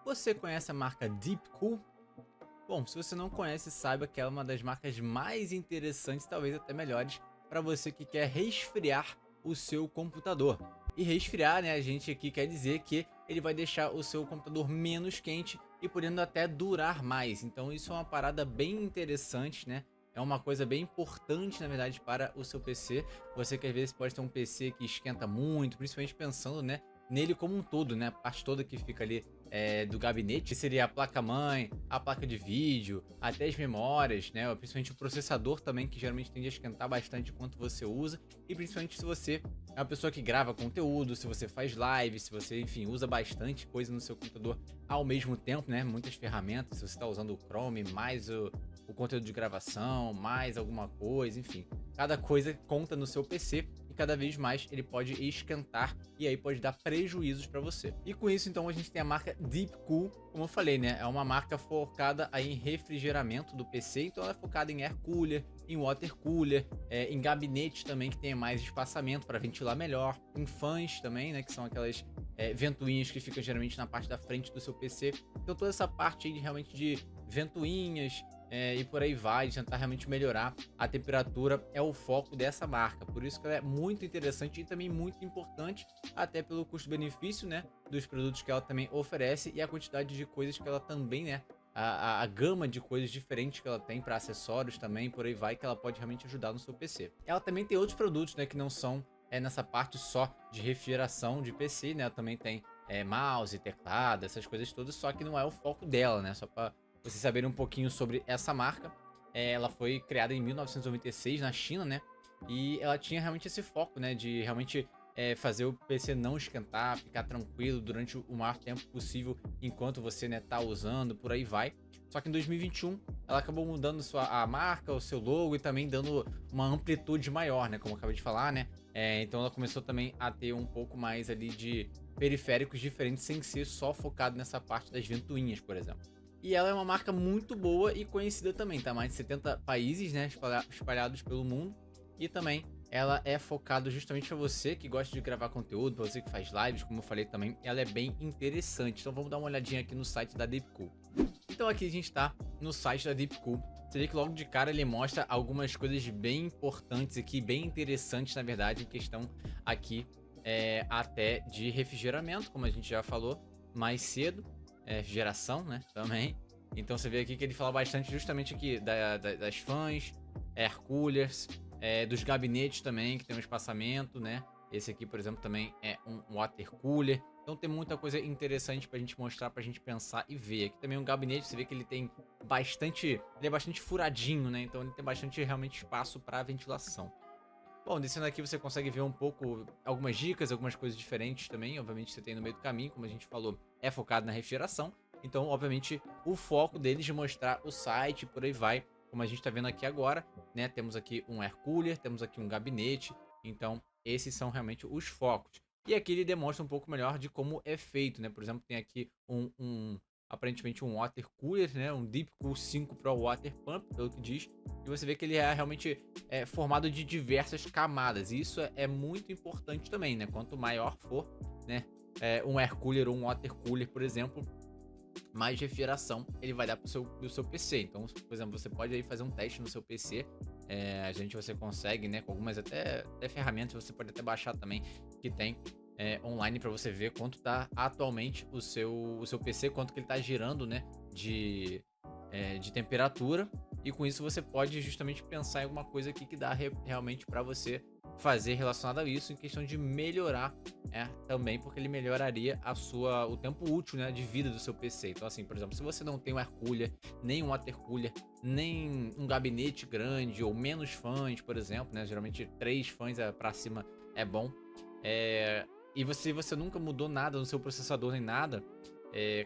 Você conhece a marca Deepcool? Bom, se você não conhece, saiba que ela é uma das marcas mais interessantes, talvez até melhores, para você que quer resfriar o seu computador. E resfriar, né, a gente aqui quer dizer que ele vai deixar o seu computador menos quente e podendo até durar mais. Então isso é uma parada bem interessante, né? É uma coisa bem importante, na verdade, para o seu PC. Você que às vezes pode ter um PC que esquenta muito, principalmente pensando, né, nele como um todo, né? A parte toda que fica ali do gabinete, que seria a placa-mãe, a placa de vídeo, até as memórias, né? Principalmente o processador também, que geralmente tende a esquentar bastante enquanto você usa, e principalmente se você é uma pessoa que grava conteúdo, se você faz live, se você, enfim, usa bastante coisa no seu computador ao mesmo tempo, né? Muitas ferramentas, se você está usando o Chrome, mais o conteúdo de gravação, mais alguma coisa, enfim. Cada coisa conta no seu PC e cada vez mais ele pode esquentar e aí pode dar prejuízos para você. E com isso, então, a gente tem a marca Deepcool, como eu falei, né? É uma marca focada aí em refrigeramento do PC, então ela é focada em air cooler, em water cooler, em gabinete também que tenha mais espaçamento para ventilar melhor, em fãs também, né? Que são aquelas ventoinhas que ficam geralmente na parte da frente do seu PC. Então toda essa parte aí realmente de ventoinhas, e por aí vai, de tentar realmente melhorar a temperatura é o foco dessa marca. Por isso que ela é muito interessante e também muito importante, até pelo custo-benefício, né, dos produtos que ela também oferece e a quantidade de coisas que ela também, né, a gama de coisas diferentes que ela tem para acessórios também, por aí vai, que ela pode realmente ajudar no seu PC. Ela também tem outros produtos, né, que não são nessa parte só de refrigeração de PC, né, ela também tem mouse, teclado, essas coisas todas, só que não é o foco dela, né, só para vocês saberem um pouquinho sobre essa marca. Ela foi criada em 1996 na China, né? E ela tinha realmente esse foco, né? De realmente fazer o PC não esquentar, ficar tranquilo durante o maior tempo possível enquanto você, né, tá usando, por aí vai. Só que em 2021 ela acabou mudando a marca, o seu logo e também dando uma amplitude maior, né? Como eu acabei de falar, né? Então ela começou também a ter um pouco mais ali de periféricos diferentes sem ser só focado nessa parte das ventoinhas, por exemplo. E ela é uma marca muito boa e conhecida também, tá? Mais de 70 países, né, espalhados pelo mundo. E também ela é focada justamente para você que gosta de gravar conteúdo, para você que faz lives, como eu falei também, ela é bem interessante. Então vamos dar uma olhadinha aqui no site da Deepcool. Então aqui a gente tá no site da Deepcool. Você vê que logo de cara ele mostra algumas coisas bem importantes aqui, bem interessantes na verdade, em questão aqui até de refrigeramento, como a gente já falou mais cedo. Geração, né, também. Então você vê aqui que ele fala bastante justamente aqui das fãs, air coolers, dos gabinetes também, que tem um espaçamento, né. Esse aqui, por exemplo, também é um water cooler. Então tem muita coisa interessante pra gente mostrar, pra gente pensar e ver. Aqui também um gabinete, você vê que ele tem bastante, ele é bastante furadinho, né, então ele tem bastante realmente espaço para ventilação. Bom, descendo aqui você consegue ver um pouco algumas dicas, algumas coisas diferentes também. Obviamente você tem no meio do caminho, como a gente falou, é focado na refrigeração. Então, obviamente, o foco deles de mostrar o site, por aí vai, como a gente tá vendo aqui agora, né? Temos aqui um air cooler, temos aqui um gabinete. Então, esses são realmente os focos. E aqui ele demonstra um pouco melhor de como é feito, né? Por exemplo, tem aqui aparentemente um water cooler, né? Um Deepcool 5 Pro Water Pump, pelo que diz. E você vê que ele é realmente formado de diversas camadas. E isso é muito importante também, né? Quanto maior for, né? Um air cooler ou um water cooler, por exemplo, mais refrigeração ele vai dar pro seu PC. Então, por exemplo, você pode aí fazer um teste no seu PC. Você consegue, né? Com algumas até ferramentas, você pode até baixar também, que tem online para você ver quanto tá atualmente o seu PC, quanto que ele tá girando, né? De temperatura. E com isso você pode justamente pensar em alguma coisa aqui que dá realmente para você fazer relacionado a isso, em questão de melhorar também, porque ele melhoraria o tempo útil, né, de vida do seu PC. Então, assim, por exemplo, se você não tem um air cooler, nem um water cooler, nem um gabinete grande ou menos fãs, por exemplo, né, geralmente 3 fãs para cima é bom. E você nunca mudou nada no seu processador nem nada,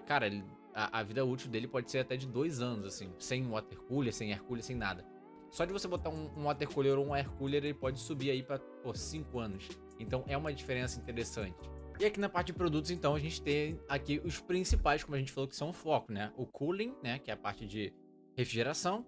cara, a vida útil dele pode ser até de 2 anos, assim, sem water cooler, sem air cooler, sem nada. Só de você botar um water cooler ou um air cooler, ele pode subir aí para 5 anos. Então é uma diferença interessante. E aqui na parte de produtos, então, a gente tem aqui os principais, como a gente falou, que são o foco, né? O cooling, né? Que é a parte de refrigeração.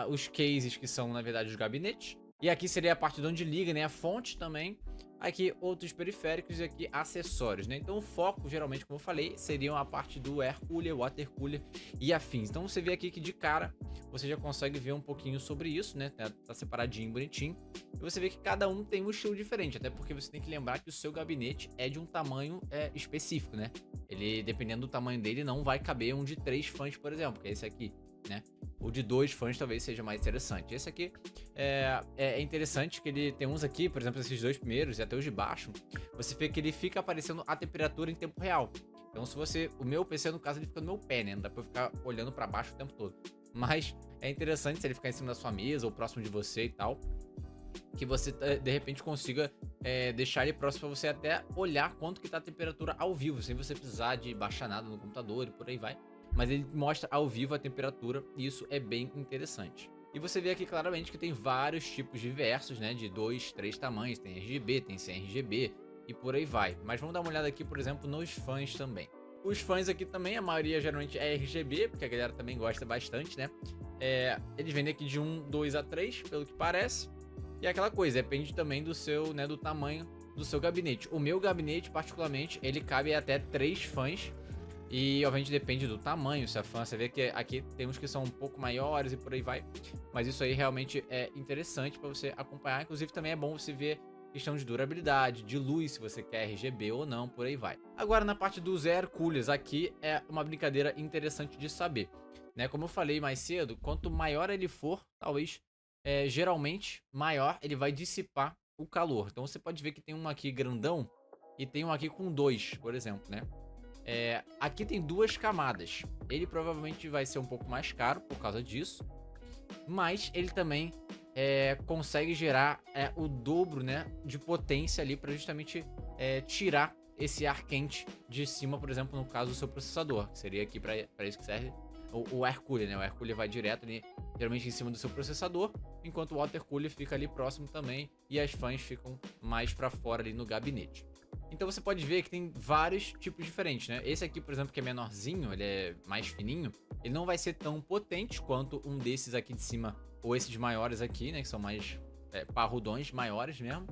Os cases, que são, na verdade, os gabinetes. E aqui seria a parte de onde liga, né, a fonte também. Aqui outros periféricos e aqui acessórios, né? Então o foco, geralmente, como eu falei, seriam a parte do air cooler, water cooler e afins. Então você vê aqui que de cara você já consegue ver um pouquinho sobre isso, né? Tá separadinho, bonitinho. E você vê que cada um tem um estilo diferente, até porque você tem que lembrar que o seu gabinete é de um tamanho específico, né? Ele, dependendo do tamanho dele, não vai caber um de 3 fãs, por exemplo, que é esse aqui, né? O de 2 fãs talvez seja mais interessante. Esse aqui é interessante que ele tem uns aqui, por exemplo, esses dois primeiros e até os de baixo. Você vê que ele fica aparecendo a temperatura em tempo real. Então, se você. O meu PC, no caso, ele fica no meu pé, né? Não dá pra eu ficar olhando pra baixo o tempo todo. Mas é interessante se ele ficar em cima da sua mesa ou próximo de você e tal. Que você, de repente, consiga deixar ele próximo pra você até olhar quanto que tá a temperatura ao vivo, sem você precisar de baixar nada no computador e por aí vai. Mas ele mostra ao vivo a temperatura e isso é bem interessante. E você vê aqui claramente que tem vários tipos diversos, né, de 2, 3 tamanhos, tem RGB, tem sem RGB e por aí vai. Mas vamos dar uma olhada aqui, por exemplo, nos fãs também. Os fãs aqui também, a maioria geralmente é RGB, porque a galera também gosta bastante, né? Eles vendem aqui de 1, 2 a 3, pelo que parece. E é aquela coisa, depende também do seu, né, do tamanho do seu gabinete. O meu gabinete, particularmente, ele cabe até 3 fãs. E obviamente depende do tamanho, se a fã, você vê que aqui tem uns que são um pouco maiores e por aí vai. Mas isso aí realmente é interessante para você acompanhar. Inclusive também é bom você ver questão de durabilidade, de luz, se você quer RGB ou não, por aí vai. Agora na parte dos air coolers, aqui é uma brincadeira interessante de saber. Né? Como eu falei mais cedo, quanto maior ele for, talvez geralmente maior ele vai dissipar o calor. Então você pode ver que tem um aqui grandão e tem um aqui com 2, por exemplo, né? Aqui tem 2 camadas. Ele provavelmente vai ser um pouco mais caro por causa disso. Mas ele também consegue gerar o dobro, né, de potência ali para justamente tirar esse ar quente de cima, por exemplo, no caso do seu processador. Que seria aqui para isso que serve o air cooler, né? O air cooler vai direto ali, geralmente em cima do seu processador, enquanto o water cooler fica ali próximo também e as fãs ficam mais para fora ali no gabinete. Então você pode ver que tem vários tipos diferentes, né? Esse aqui, por exemplo, que é menorzinho, ele é mais fininho, ele não vai ser tão potente quanto um desses aqui de cima, ou esses maiores aqui, né? Que são mais parrudões, maiores mesmo.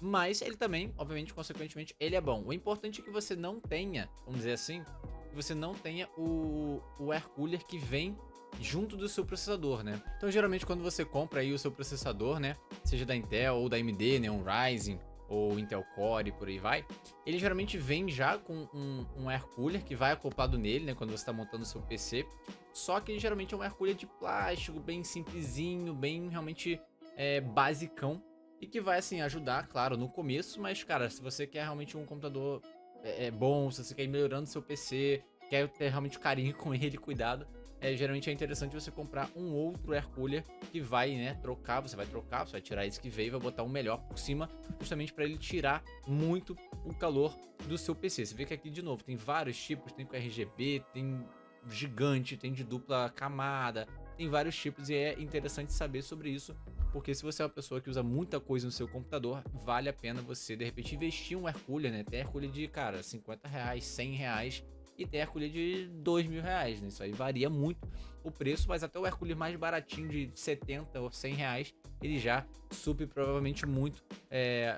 Mas ele também, obviamente, consequentemente, ele é bom. O importante é que você não tenha, vamos dizer assim, que você não tenha o air cooler que vem junto do seu processador, né? Então, geralmente, quando você compra aí o seu processador, né? Seja da Intel ou da AMD, né? Um Ryzen ou Intel Core e por aí vai, ele geralmente vem já com um air cooler que vai acoplado nele, né, quando você está montando o seu PC, só que geralmente é um air cooler de plástico, bem simplesinho, bem realmente basicão, e que vai assim ajudar, claro, no começo, mas cara, se você quer realmente um computador bom, se você quer ir melhorando seu PC, quer ter realmente carinho com ele, cuidado, geralmente é interessante você comprar um outro air cooler que vai, né, trocar, você vai tirar esse que veio e vai botar um melhor por cima, justamente para ele tirar muito o calor do seu PC. Você vê que aqui, de novo, tem vários tipos, tem com RGB, tem gigante, tem de dupla camada, tem vários tipos e é interessante saber sobre isso, porque se você é uma pessoa que usa muita coisa no seu computador, vale a pena você, de repente, investir um air cooler, né? Tem air cooler de, cara, R$50, R$100, e tem air cooler de R$2.000, né? Isso aí varia muito o preço, mas até o air cooler mais baratinho de 70 ou 100 reais, ele já supre provavelmente muito,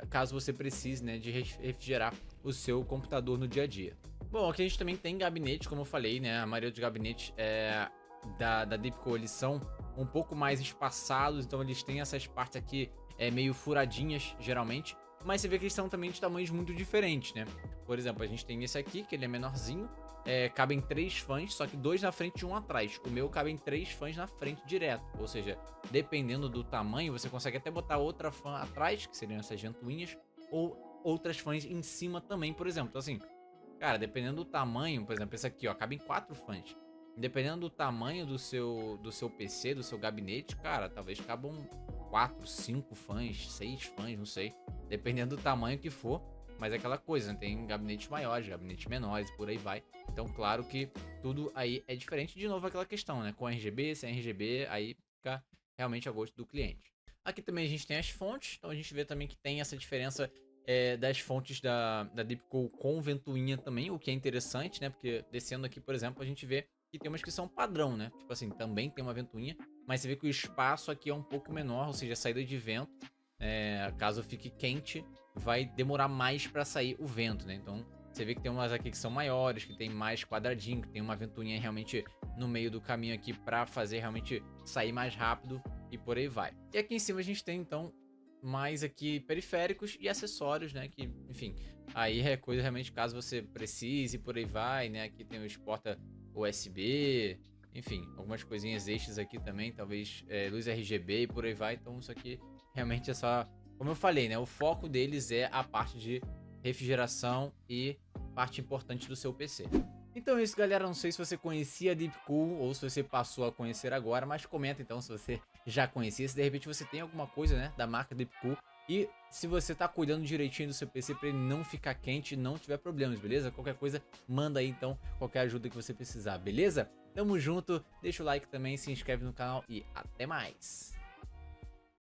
caso você precise, né, de refrigerar o seu computador no dia a dia. Bom, aqui a gente também tem gabinete, como eu falei, né? A maioria dos gabinetes da Deepco, eles são um pouco mais espaçados, então eles têm essas partes aqui meio furadinhas, geralmente. Mas você vê que eles são também de tamanhos muito diferentes, né? Por exemplo, a gente tem esse aqui, que ele é menorzinho, cabem 3 fãs, só que 2 na frente e 1 atrás. O meu cabem 3 fãs na frente direto, ou seja, dependendo do tamanho, você consegue até botar outra fã atrás, que seriam essas ventoinhas, ou outras fãs em cima também, por exemplo. Então assim, cara, dependendo do tamanho, por exemplo, esse aqui, ó, cabem 4 fãs. Dependendo do tamanho do seu PC, do seu gabinete, cara, talvez cabam 4, 5 fãs, 6 fãs, não sei. Dependendo do tamanho que for. Mas é aquela coisa, né? Tem gabinetes maiores, gabinetes menores, por aí vai. Então, claro que tudo aí é diferente. De novo, aquela questão, né? Com RGB, sem RGB, aí fica realmente a gosto do cliente. Aqui também a gente tem as fontes. Então, a gente vê também que tem essa diferença das fontes da Deepco com ventoinha também, o que é interessante, né? Porque descendo aqui, por exemplo, a gente vê que tem umas que são padrão, né? Tipo assim, também tem uma ventoinha, mas você vê que o espaço aqui é um pouco menor, ou seja, a saída de vento, caso fique quente, vai demorar mais para sair o vento, né? Então você vê que tem umas aqui que são maiores, que tem mais quadradinho, que tem uma ventoinha realmente no meio do caminho aqui para fazer realmente sair mais rápido e por aí vai. E aqui em cima a gente tem então mais aqui periféricos e acessórios, né? Que, enfim, aí é coisa realmente caso você precise, por aí vai, né? Aqui tem os porta USB, enfim, algumas coisinhas extras aqui também, talvez luz RGB e por aí vai. Então isso aqui realmente é só, como eu falei, né? O foco deles é a parte de refrigeração e parte importante do seu PC. Então é isso, galera. Não sei se você conhecia a Deepcool ou se você passou a conhecer agora, mas comenta então se você já conhecia, se de repente você tem alguma coisa, né, da marca Deepcool e se você tá cuidando direitinho do seu PC para ele não ficar quente e não tiver problemas, beleza? Qualquer coisa, manda aí então qualquer ajuda que você precisar, beleza? Tamo junto, deixa o like também, se inscreve no canal e até mais!